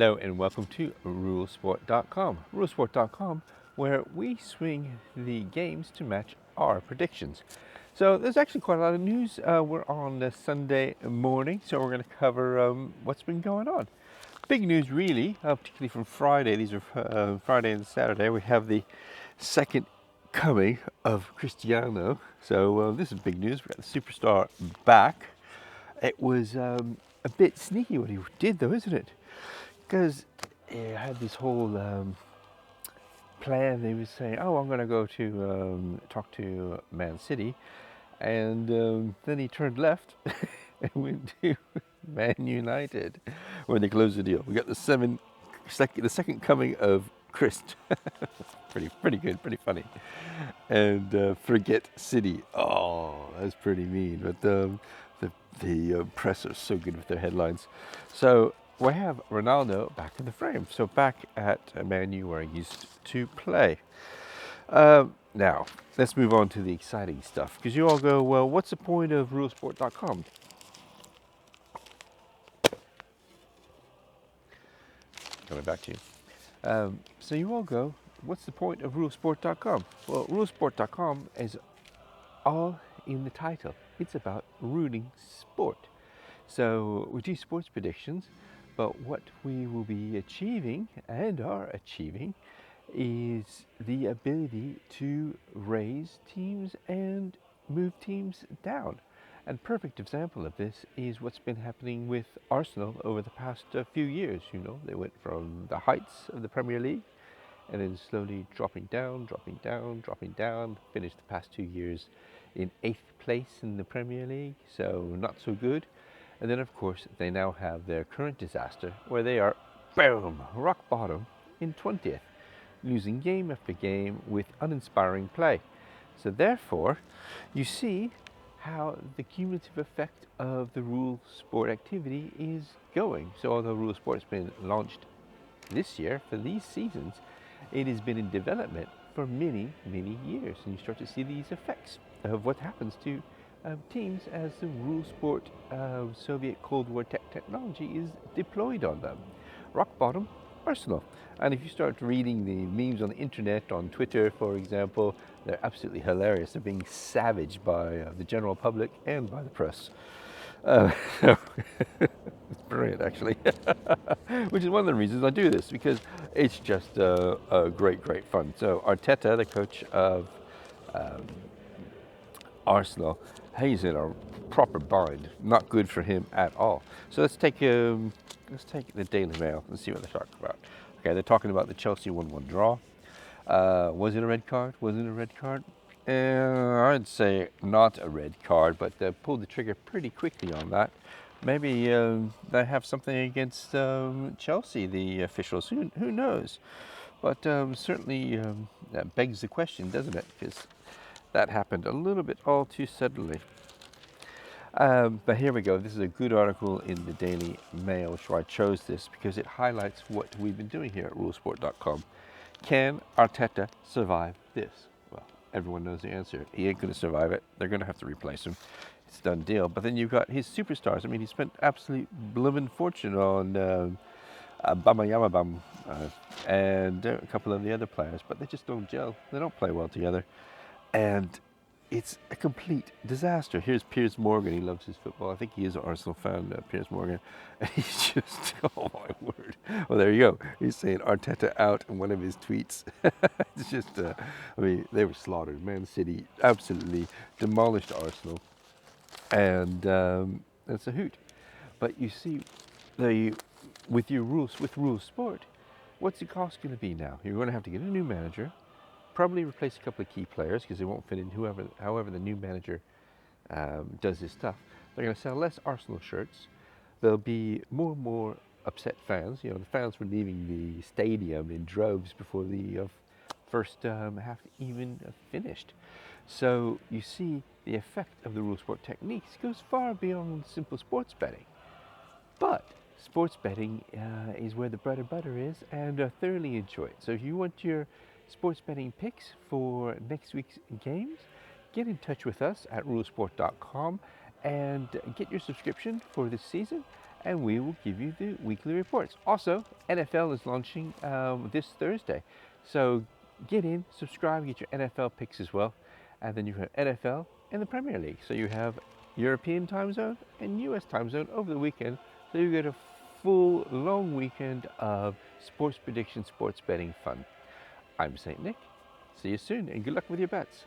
Hello and welcome to rulesport.com. Rulesport.com, where we swing the games to match our predictions. So there's actually quite a lot of news. We're on a Sunday morning, so we're going to cover what's been going on. Big news, really, particularly from Friday. These are Friday and Saturday. We have the second coming of Cristiano. So this is big news. We got the superstar back. It was a bit sneaky what he did, though, isn't it? Because he had this whole plan. They were saying, "Oh, I'm going to go to talk to Man City," and then he turned left and went to Man United, when they closed the deal. We got the second coming of Christ. pretty good, pretty funny. And forget City. Oh, that's pretty mean. But the press are so good with their headlines. So we have Ronaldo back in the frame. So back at Man U, where he used to play. Now, let's move on to the exciting stuff. Because you all go, well, what's the point of rulesport.com? Coming back to you. So you all go, what's the point of rulesport.com? Well, rulesport.com is all in the title. It's about rooting sport. So we do sports predictions, but what we will be achieving and are achieving is the ability to raise teams and move teams down. And perfect example of this is what's been happening with Arsenal over the past few years. You know, they went from the heights of the Premier League and then slowly dropping down, finished the past 2 years in 8th place in the Premier League, so not so good. And then, of course, they now have their current disaster where they are, boom, rock bottom in 20th, losing game after game with uninspiring play. So therefore, you see how the cumulative effect of the rule sport activity is going. So although rule sport has been launched this year for these seasons, it has been in development for many, many years. And you start to see these effects of what happens to teams as the rule sport Soviet Cold War technology is deployed on them. Rock bottom, Arsenal. And if you start reading the memes on the internet, on Twitter, for example, they're absolutely hilarious. They're being savaged by the general public and by the press. It's brilliant, actually. Which is one of the reasons I do this, because it's just great fun. So Arteta, the coach of Arsenal, he's in a proper bind. Not good for him at all. So let's take the Daily Mail and see what they're talking about. Okay, they're talking about the Chelsea 1-1 draw. Was it a red card? Wasn't it a red card? I'd say not a red card, but they pulled the trigger pretty quickly on that. Maybe they have something against Chelsea, the officials. Who knows? But certainly that begs the question, doesn't it? Because that happened a little bit all too suddenly. But here we go. This is a good article in the Daily Mail, so I chose this because it highlights what we've been doing here at rulesport.com. Can Arteta survive this? Well, everyone knows the answer. He ain't going to survive it. They're going to have to replace him. It's a done deal. But then you've got his superstars. I mean, he spent absolute bloomin' fortune on Bamayamabam and a couple of the other players, but they just don't gel. They don't play well together. And it's a complete disaster. Here's Piers Morgan. He loves his football. I think he is an Arsenal fan, Piers Morgan. And he's just, oh my word. Well, there you go. He's saying Arteta out in one of his tweets. It's just, I mean, they were slaughtered. Man City absolutely demolished Arsenal. And it's a hoot. But you see, with rule sport, what's the cost going to be now? You're going to have to get a new manager. Probably replace a couple of key players because they won't fit in however the new manager does his stuff. They're going to sell less Arsenal shirts. There'll be more and more upset fans. You know, the fans were leaving the stadium in droves before the first half even finished. So you see the effect of the rule sport techniques goes far beyond simple sports betting. But sports betting is where the bread and butter is, and I thoroughly enjoy it. So if you want your sports betting picks for next week's games, get in touch with us at rulesport.com and get your subscription for this season and we will give you the weekly reports. Also, NFL is launching this Thursday, so get in, subscribe, get your NFL picks as well, and then you have NFL and the Premier League. So you have European time zone and US time zone over the weekend, so you get a full long weekend of sports prediction, sports betting fun. I'm St. Nick. See you soon, and good luck with your bets.